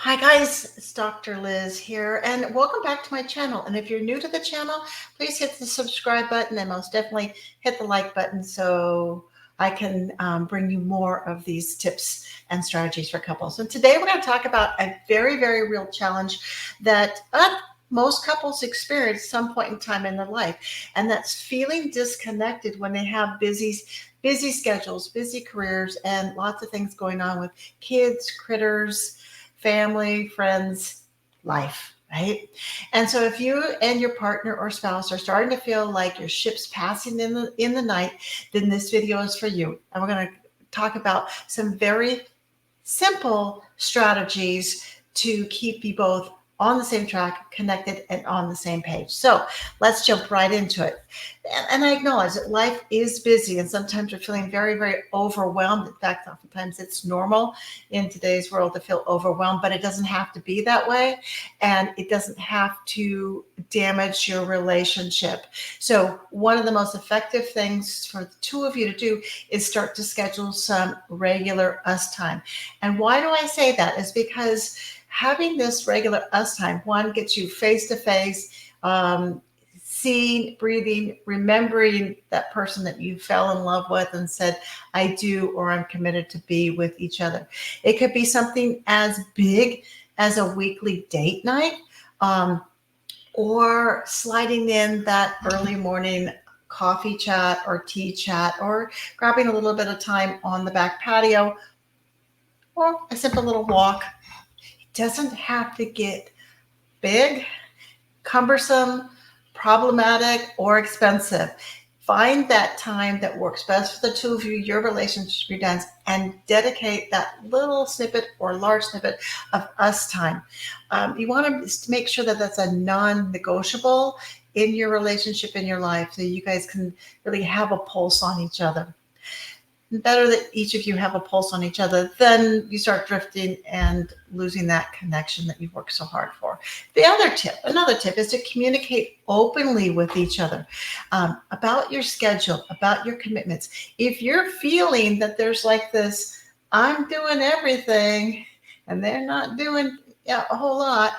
Hi guys, it's Dr. Liz here, and welcome back to my channel. And if you're new to the channel, please hit the subscribe button and most definitely hit the like button so I can bring you more of these tips and strategies for couples. And today we're going to talk about a very, very real challenge that most couples experience some point in time in their life, and that's feeling disconnected when they have busy schedules, busy careers, and lots of things going on with kids, critters, family, friends, life, right? And so if you and your partner or spouse are starting to feel like your ship's passing in the night, then this video is for you. And we're going to talk about some very simple strategies to keep you both on the same track, connected, and on the same page. So let's jump right into it. And I acknowledge that life is busy and sometimes we're feeling very, very overwhelmed. In fact, oftentimes it's normal in today's world to feel overwhelmed, but it doesn't have to be that way. And it doesn't have to damage your relationship. So one of the most effective things for the two of you to do is start to schedule some regular us time. And why do I say that? Is because having this regular us time, one, gets you face to face, seeing, breathing, remembering that person that you fell in love with and said, I do, or I'm committed to be with each other. It could be something as big as a weekly date night, or sliding in that early morning coffee chat or tea chat, or grabbing a little bit of time on the back patio, or a simple little walk. It doesn't have to get big, cumbersome, problematic, or expensive. Find that time that works best for the two of you, your relationship, your dance, and dedicate that little snippet or large snippet of us time. You want to make sure that that's a non-negotiable in your relationship, in your life, so you guys can really have a pulse on each other. Better that each of you have a pulse on each other than you start drifting and losing that connection that you've worked so hard for. Another tip is to communicate openly with each other about your schedule, about your commitments. If you're feeling that there's like this, I'm doing everything and they're not doing a whole lot,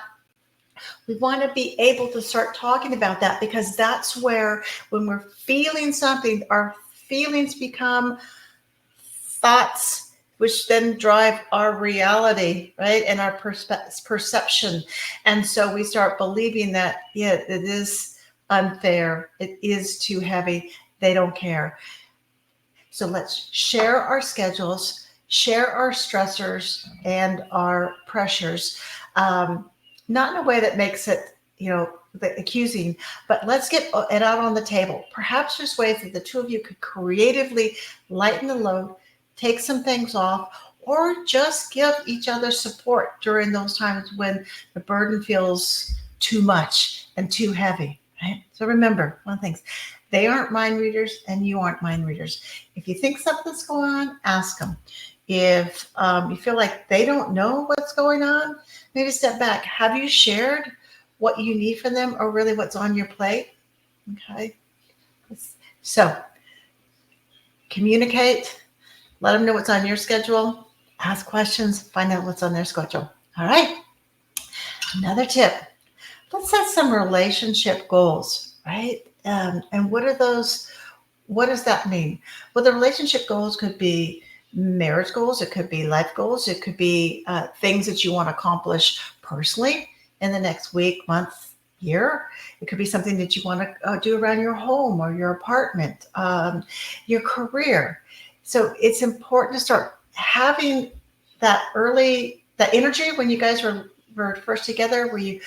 we want to be able to start talking about that, because that's where, when we're feeling something, our feelings become thoughts, which then drive our reality, right? And our perception. And so we start believing that, yeah, it is unfair. It is too heavy. They don't care. So let's share our schedules, share our stressors and our pressures, not in a way that makes it, accusing, but let's get it out on the table. Perhaps there's ways that the two of you could creatively lighten the load, take some things off, or just give each other support during those times when the burden feels too much and too heavy, right? So remember one thing, they aren't mind readers and you aren't mind readers. If you think something's going on, ask them. If you feel like they don't know what's going on, maybe step back. Have you shared what you need from them, or really what's on your plate? Okay. So communicate. Let them know what's on your schedule. Ask questions. Find out what's on their schedule. All right. Another tip. Let's set some relationship goals, right? And what are those? What does that mean? Well, the relationship goals could be marriage goals. It could be life goals. It could be things that you want to accomplish personally in the next week, month, year. It could be something that you want to do around your home or your apartment, your career. So it's important to start having that energy when you guys were first together, where you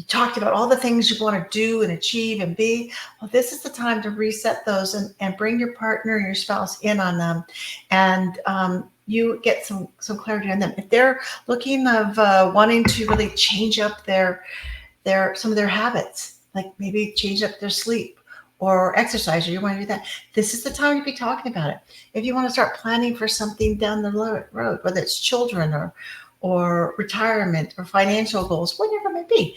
talked about all the things you want to do and achieve and be. Well, this is the time to reset those and bring your partner and your spouse in on them, and you get some clarity on them. If they're looking of wanting to really change up some of their habits, like maybe change up their sleep or exercise, or you want to do that, this is the time to be talking about it. If you want to start planning for something down the road, whether it's children or retirement or financial goals, whatever it may be,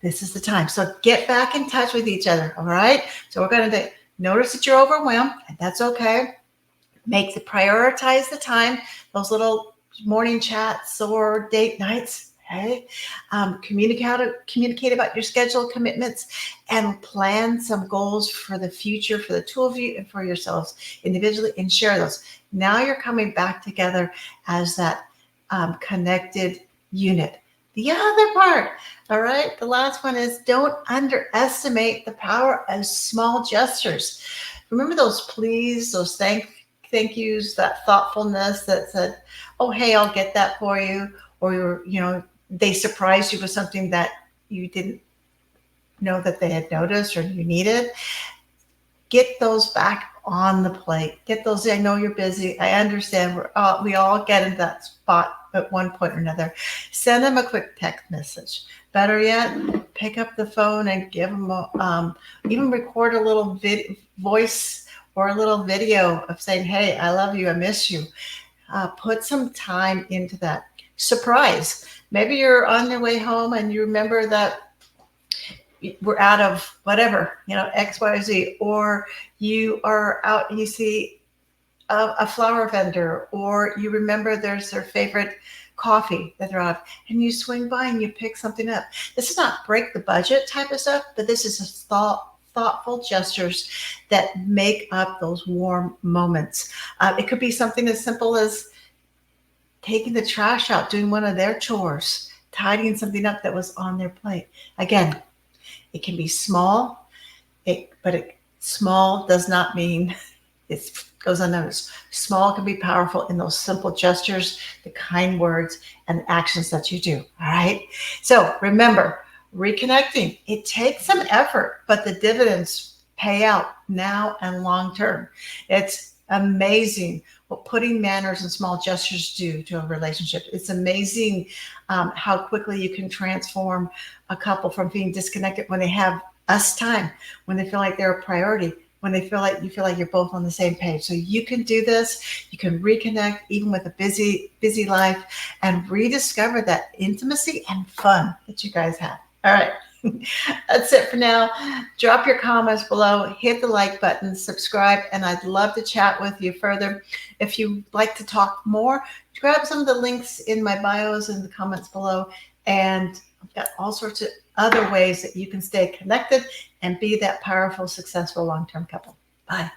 this is the time. So get back in touch with each other. All right. So we're going to notice that you're overwhelmed, and that's okay. Prioritize the time, those little morning chats or date nights. Okay. Communicate about your schedule commitments and plan some goals for the future for the two of you and for yourselves individually and share those. Now you're coming back together as that connected unit. The other part, all right, the last one is don't underestimate the power of small gestures. Remember those please, those thank yous, that thoughtfulness that said, "Oh, hey, I'll get that for you," or they surprised you with something that you didn't know that they had noticed or you needed. Get those back on the plate. Get those. I know you're busy. I understand. We all get in that spot at one point or another. Send them a quick text message. Better yet, pick up the phone and give them even record a little voice or a little video of saying, "Hey, I love you. I miss you." Put some time into that. Surprise. Maybe you're on your way home and you remember that we're out of whatever, X, Y, Z, or you are out and you see a flower vendor, or you remember there's their favorite coffee that they're out of, and you swing by and you pick something up. This is not break the budget type of stuff, but this is a thoughtful gestures that make up those warm moments. It could be something as simple as taking the trash out, doing one of their chores, tidying something up that was on their plate. Again, it can be small, but small does not mean it goes unnoticed. Small can be powerful in those simple gestures, the kind words, and actions that you do. All right. So remember, reconnecting, it takes some effort, but the dividends pay out now and long term. It's amazing what putting manners and small gestures do to a relationship. It's amazing how quickly you can transform a couple from being disconnected when they have us time, when they feel like they're a priority, when they feel like you're both on the same page. So you can do this. You can reconnect even with a busy life and rediscover that intimacy and fun that you guys have. All right. That's it for now. Drop your comments below, hit the like button, subscribe, and I'd love to chat with you further. If you'd like to talk more, grab some of the links in my bios in the comments below, and I've got all sorts of other ways that you can stay connected and be that powerful, successful long-term couple. Bye.